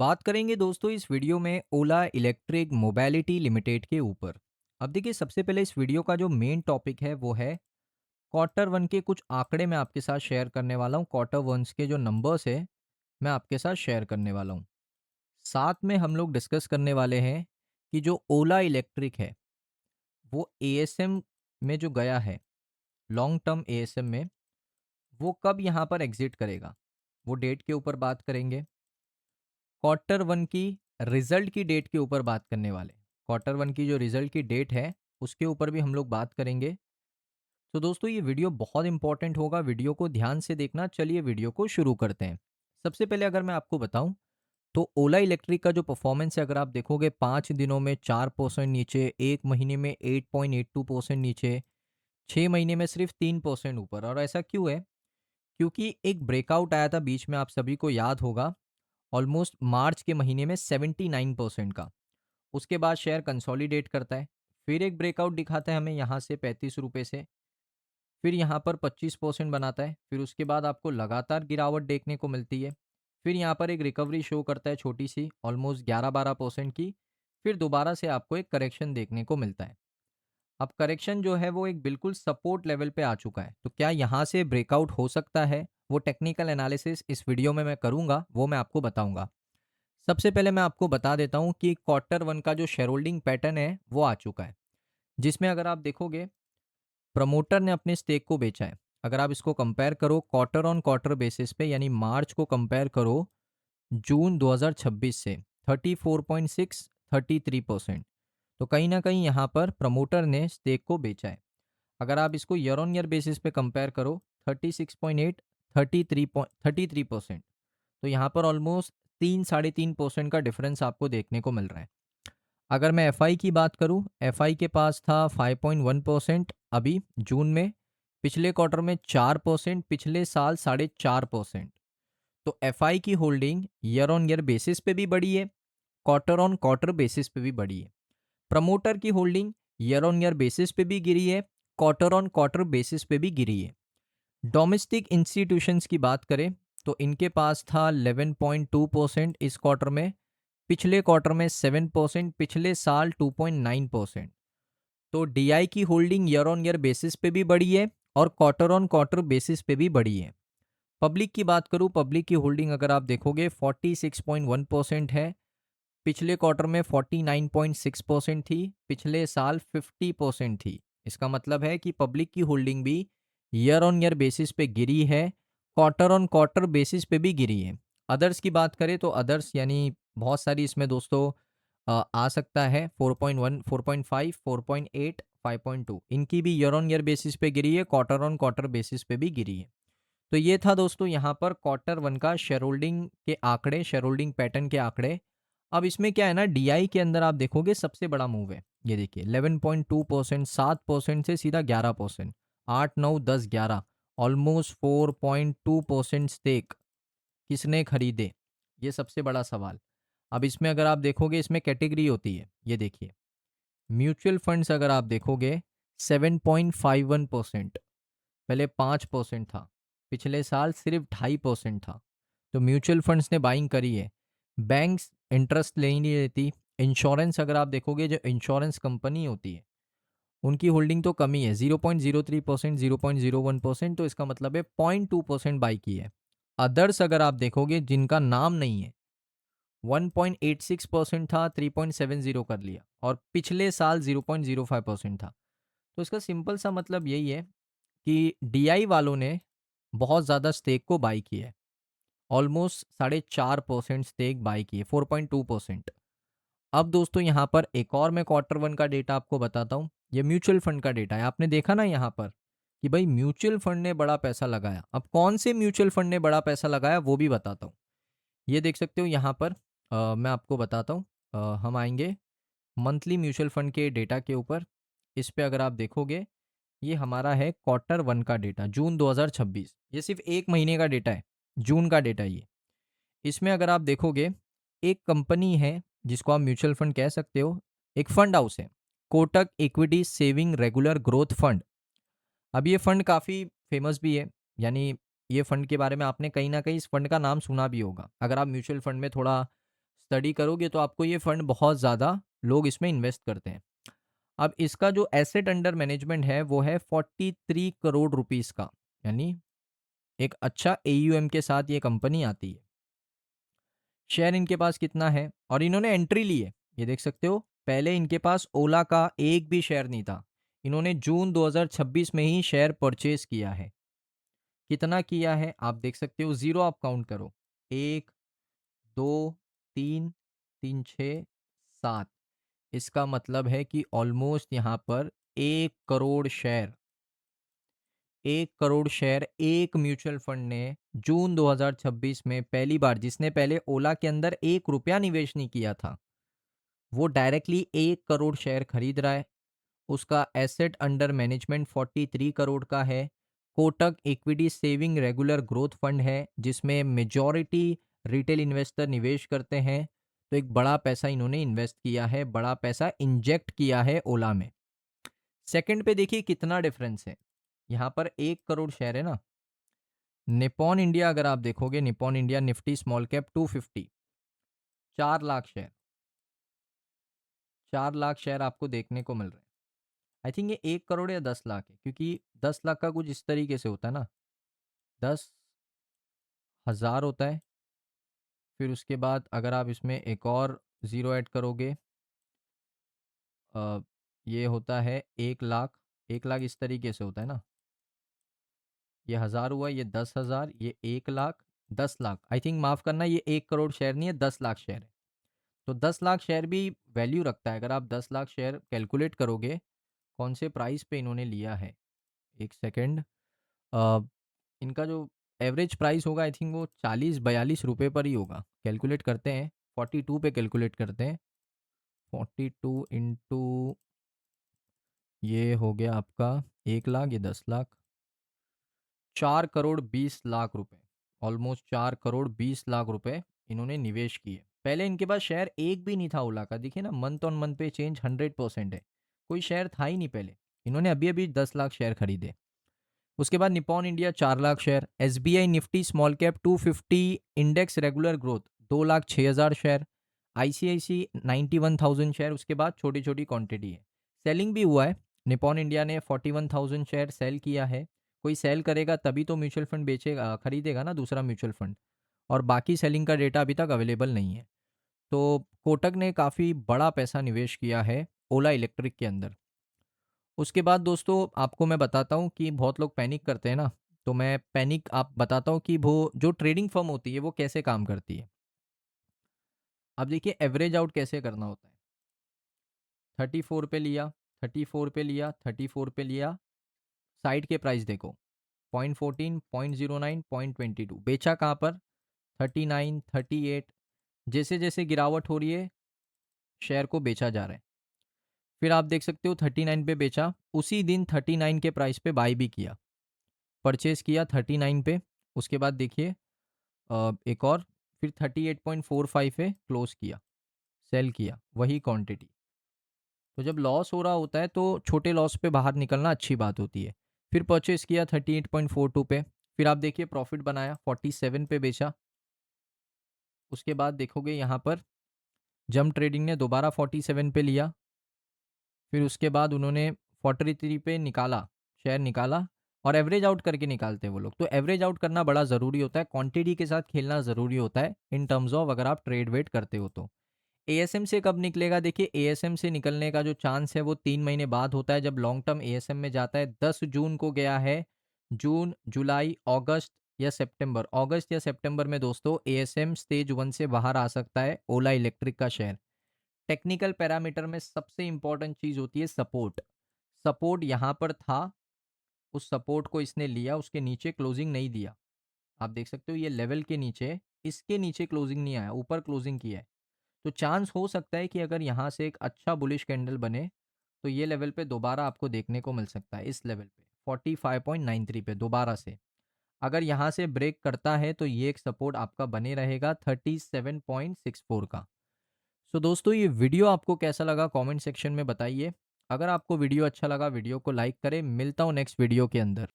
बात करेंगे दोस्तों इस वीडियो में ओला इलेक्ट्रिक मोबिलिटी लिमिटेड के ऊपर। अब देखिए, सबसे पहले इस वीडियो का जो मेन टॉपिक है वो है क्वार्टर वन के कुछ आंकड़े मैं आपके साथ शेयर करने वाला हूँ। क्वार्टर वंस के जो नंबर्स है मैं आपके साथ शेयर करने वाला हूँ। साथ में हम लोग डिस्कस करने वाले हैं कि जो ओला इलेक्ट्रिक है वो एएसएम में जो गया है, लॉन्ग टर्म एएसएम में, वो कब यहाँ पर एग्जिट करेगा, वो डेट के ऊपर बात करेंगे। क्वार्टर वन की रिजल्ट की डेट के ऊपर बात करने वाले। क्वार्टर वन की जो रिजल्ट की डेट है उसके ऊपर भी हम लोग बात करेंगे। तो दोस्तों ये वीडियो बहुत इंपॉर्टेंट होगा, वीडियो को ध्यान से देखना। चलिए वीडियो को शुरू करते हैं। सबसे पहले अगर मैं आपको बताऊं तो ओला इलेक्ट्रिक का जो परफॉर्मेंस है, अगर आप देखोगे 5 दिनों में 4% नीचे, एक महीने में 8.82% नीचे, 6 महीने में सिर्फ 3% ऊपर। और ऐसा क्यों है? क्योंकि एक ब्रेकआउट आया था बीच में, आप सभी को याद होगा, ऑलमोस्ट मार्च के महीने में 79% का। उसके बाद शेयर कंसोलिडेट करता है, फिर एक ब्रेकआउट दिखाता है हमें यहाँ से 35 रुपये से, फिर यहाँ पर 25% बनाता है, फिर उसके बाद आपको लगातार गिरावट देखने को मिलती है। फिर यहाँ पर एक रिकवरी शो करता है छोटी सी, ऑलमोस्ट 11-12% की। फिर दोबारा से आपको एक करेक्शन देखने को मिलता है। अब करेक्शन जो है वो एक बिल्कुल सपोर्ट लेवल पे आ चुका है। तो क्या यहाँ से ब्रेकआउट हो सकता है? वो टेक्निकल एनालिसिस इस वीडियो में मैं करूँगा, वो मैं आपको बताऊँगा। सबसे पहले मैं आपको बता देता हूँ कि क्वार्टर वन का जो शेयर होल्डिंग पैटर्न है वो आ चुका है, जिसमें अगर आप देखोगे प्रमोटर ने अपने स्टेक को बेचा है। अगर आप इसको कंपेयर करो क्वार्टर ऑन क्वार्टर बेसिस पे, यानी मार्च को कंपेयर करो जून 2026 से, 34.6, 33%। तो कहीं ना कहीं यहाँ पर प्रमोटर ने स्टेक को बेचा है। अगर आप इसको ईयर ऑन ईयर बेसिस पे कंपेयर करो, 36.8, 33%। तो यहाँ पर ऑलमोस्ट 3-3.5% का डिफरेंस आपको देखने को मिल रहा है। अगर मैं एफआई की बात करूँ, एफआई के पास था 5.1% अभी जून में, पिछले क्वार्टर में 4%, पिछले साल 4.5%। तो एफआई की holding year on year basis पे भी बढ़ी है, क्वार्टर ऑन क्वार्टर बेसिस पे भी बढ़ी है। प्रमोटर की holding year on year basis पे भी गिरी है, क्वार्टर ऑन क्वार्टर बेसिस पे भी गिरी है। डोमेस्टिक इंस्टीट्यूशंस की बात करें तो इनके पास था 11.2% इस क्वार्टर में, पिछले क्वार्टर में 7%, पिछले साल 2.9%। तो डीआई की holding year on year basis पे भी बढ़ी है और क्वार्टर ऑन क्वार्टर बेसिस पे भी बढ़ी है। पब्लिक की बात करूं, पब्लिक की होल्डिंग अगर आप देखोगे 46.1% है, पिछले क्वार्टर में 49.6% थी, पिछले साल 50% थी। इसका मतलब है कि पब्लिक की होल्डिंग भी ईयर ऑन ईयर बेसिस पे गिरी है, क्वार्टर ऑन क्वार्टर बेसिस पे भी गिरी है। अदर्स की बात करें तो अदर्स यानी बहुत सारी इसमें दोस्तों आ सकता है, 4.1, 4.5, 4.8, 5.2, इनकी भी ईयर ऑन ईयर बेसिस पे गिरी है, क्वार्टर ऑन क्वार्टर बेसिस पे भी गिरी है। तो ये था दोस्तों यहाँ पर क्वार्टर वन का शेयर होल्डिंग के आंकड़े, शेयर होल्डिंग पैटर्न के आंकड़े। अब इसमें क्या है ना, डीआई के अंदर आप देखोगे सबसे बड़ा मूव है, ये देखिए 11.2%, 7% से सीधा 11%, 8, 9, 10, 11, ऑलमोस्ट 4.2% स्टेक किसने खरीदे, ये सबसे बड़ा सवाल। अब इसमें अगर आप देखोगे, इसमें कैटेगरी होती है, ये देखिए म्यूचुअल फंड्स अगर आप देखोगे 7.51%, पहले 5% था, पिछले साल सिर्फ 2.5% था। तो म्यूचुअल फंड्स ने बाइंग करी है। बैंक्स इंटरेस्ट ले ही नहीं लेती। इंश्योरेंस अगर आप देखोगे, जो इंश्योरेंस कंपनी होती है उनकी होल्डिंग तो कमी है, 0.03%, 0.01%। तो इसका मतलब है 0.2% बाई की है। अदर्स अगर आप देखोगे जिनका नाम नहीं है, 1.86% था, 3.70 कर लिया, और पिछले साल 0.05% था। तो इसका सिंपल सा मतलब यही है कि डीआई वालों ने बहुत ज़्यादा स्टेक को बाई किया है, ऑलमोस्ट 4.5% स्टेक बाई की है, 4.2%। अब दोस्तों यहाँ पर एक और मैं क्वार्टर वन का डेटा आपको बताता हूँ। ये म्यूचुअल फंड का डेटा है। आपने देखा ना यहाँ पर कि भाई म्यूचुअल फंड ने बड़ा पैसा लगाया। अब कौन से म्यूचुअल फंड ने बड़ा पैसा लगाया वो भी बताता हूँ। ये देख सकते हो यहाँ पर, मैं आपको बताता हूँ। हम आएंगे मंथली म्यूचुअल फंड के डेटा के ऊपर। इस पे अगर आप देखोगे, ये हमारा है क्वार्टर वन का डेटा, जून 2026। ये सिर्फ एक महीने का डेटा है, जून का डेटा ये। इसमें अगर आप देखोगे, एक कंपनी है जिसको आप म्यूचुअल फंड कह सकते हो, एक फंड हाउस है, Kotak equity saving regular growth fund. अब ये फंड काफ़ी फेमस भी है, यानी ये फंड के बारे में आपने कहीं ना कहीं इस फंड का नाम सुना भी होगा। अगर आप म्यूचुअल फंड में थोड़ा स्टडी करोगे तो आपको ये फंड बहुत ज़्यादा लोग इसमें इन्वेस्ट करते हैं। अब इसका जो एसेट अंडर मैनेजमेंट है वो है 43 करोड़ रुपीस का, यानी एक अच्छा एयूएम के साथ ये कंपनी आती है। शेयर इनके पास कितना है और इन्होंने एंट्री ली है, ये देख सकते हो। पहले इनके पास ओला का एक भी शेयर नहीं था, इन्होंने जून 2026 में ही शेयर परचेज किया है। कितना किया है आप देख सकते हो, जीरो आप काउंट करो, एक, दो, तीन, तीन, छ, सात। इसका मतलब है कि ऑलमोस्ट यहाँ पर 1 करोड़ शेयर, 1 करोड़ शेयर एक म्यूचुअल फंड ने जून 2026 में पहली बार, जिसने पहले ओला के अंदर 1 रुपया निवेश नहीं किया था, वो डायरेक्टली 1 करोड़ शेयर खरीद रहा है। उसका एसेट अंडर मैनेजमेंट 43 करोड़ का है। Kotak equity saving regular growth fund है, जिसमें मेजॉरिटी रिटेल इन्वेस्टर निवेश करते हैं। तो एक बड़ा पैसा इन्होंने इन्वेस्ट किया है, बड़ा पैसा इंजेक्ट किया है ओला में। सेकंड पे देखिए कितना डिफरेंस है, यहाँ पर 1 करोड़ शेयर है ना। निपॉन इंडिया अगर आप देखोगे, Nippon India Nifty small cap 250, 4 lakh share, 4 lakh share आपको देखने को मिल रहे हैं। आई थिंक ये 1 करोड़ या 10 लाख है, क्योंकि 10 लाख का कुछ इस तरीके से होता है ना, 10,000 होता है। फिर उसके बाद अगर आप इसमें एक और ज़ीरो ऐड करोगे, ये होता है 1 लाख, 1 लाख इस तरीके से होता है ना, ये 1000 हुआ, ये 10,000, ये 1 लाख, 10 लाख। आई थिंक माफ़ करना, ये 1 करोड़ शेयर नहीं है, 10 लाख शेयर है। तो 10 लाख शेयर भी वैल्यू रखता है। अगर आप 10 लाख शेयर कैलकुलेट करोगे कौन से प्राइस पे इन्होंने लिया है, एक सेकेंड, इनका जो एवरेज प्राइस होगा आई थिंक वो 40-42 रुपये पर ही होगा। कैलकुलेट करते हैं, 42 पे कैलकुलेट करते हैं, 42 इंटू, ये हो गया आपका 1 लाख, ये 10 लाख, 4 करोड़ 20 लाख रुपए, ऑलमोस्ट 4 करोड़ 20 लाख रुपए इन्होंने निवेश किए। पहले इनके पास शेयर एक भी नहीं था ओला का, देखिए ना, मंथ ऑन मंथ पे चेंज 100% है, कोई शेयर था ही नहीं पहले। इन्होंने अभी अभी 10 लाख शेयर खरीदे। उसके बाद Nippon India 4 lakh share, SBI Nifty small cap 250 index regular growth 2,06,000 share, ICICI 91,000 share. उसके बाद छोटी छोटी क्वांटिटी है, सेलिंग भी हुआ है। निपॉन इंडिया ने 41,000 शेयर सेल किया है। कोई सेल करेगा तभी तो म्यूचुअल फंड बेचेगा, खरीदेगा ना दूसरा म्यूचुअल फंड, और बाकी सेलिंग का डेटा अभी तक अवेलेबल नहीं है। तो कोटक ने काफ़ी बड़ा पैसा निवेश किया है ओला इलेक्ट्रिक के अंदर। उसके बाद दोस्तों आपको मैं बताता हूँ कि बहुत लोग पैनिक करते हैं ना, तो मैं पैनिक आप बताता हूँ कि वो जो ट्रेडिंग फर्म होती है वो कैसे काम करती है। अब देखिए एवरेज आउट कैसे करना होता है। 34 पे लिया, 34 पे लिया, 34 पे लिया, साइड के प्राइस देखो, 0.14, 0.09, 0.22, बेचा कहाँ पर, 39, 38। जैसे जैसे गिरावट हो रही है शेयर को बेचा जा रहा है। फिर आप देख सकते हो 39 पे बेचा, उसी दिन 39 के प्राइस पे बाई भी किया, परचेज किया 39 पे। उसके बाद देखिए एक और, फिर 38.45 पे क्लोज किया, सेल किया वही क्वांटिटी। तो जब लॉस हो रहा होता है तो छोटे लॉस पे बाहर निकलना अच्छी बात होती है। फिर परचेज किया 38.42 पे, फिर आप देखिए प्रॉफिट बनाया, 47 पे बेचा। उसके बाद देखोगे यहाँ पर जम ट्रेडिंग ने दोबारा 47 पे लिया, फिर उसके बाद उन्होंने 43 पे निकाला, शेयर निकाला, और एवरेज आउट करके निकालते हैं वो लोग। तो एवरेज आउट करना बड़ा ज़रूरी होता है, क्वांटिटी के साथ खेलना ज़रूरी होता है इन टर्म्स ऑफ अगर आप ट्रेड वेट करते हो तो। एएसएम से कब निकलेगा, देखिए एएसएम से निकलने का जो चांस है वो 3 महीने बाद होता है, जब लॉन्ग टर्म एएसएम में जाता है। 10 जून को गया है, जून, जुलाई, अगस्त या सितंबर, अगस्त या सितंबर में दोस्तों एएसएम स्टेज 1 से बाहर आ सकता है ओला इलेक्ट्रिक का शेयर। टेक्निकल पैरामीटर में सबसे इंपॉर्टेंट चीज़ होती है सपोर्ट। सपोर्ट यहाँ पर था, उस सपोर्ट को इसने लिया, उसके नीचे क्लोजिंग नहीं दिया। आप देख सकते हो ये लेवल के नीचे, इसके नीचे क्लोजिंग नहीं आया, ऊपर क्लोजिंग किया है। तो चांस हो सकता है कि अगर यहाँ से एक अच्छा बुलिश कैंडल बने तो ये लेवल पे दोबारा आपको देखने को मिल सकता है, इस लेवल पे 45.93 पे दोबारा से। अगर यहाँ से ब्रेक करता है तो ये एक सपोर्ट आपका बने रहेगा 37.64 का। सो दोस्तों ये वीडियो आपको कैसा लगा कमेंट सेक्शन में बताइए। अगर आपको वीडियो अच्छा लगा वीडियो को लाइक करें। मिलता हूँ नेक्स्ट वीडियो के अंदर।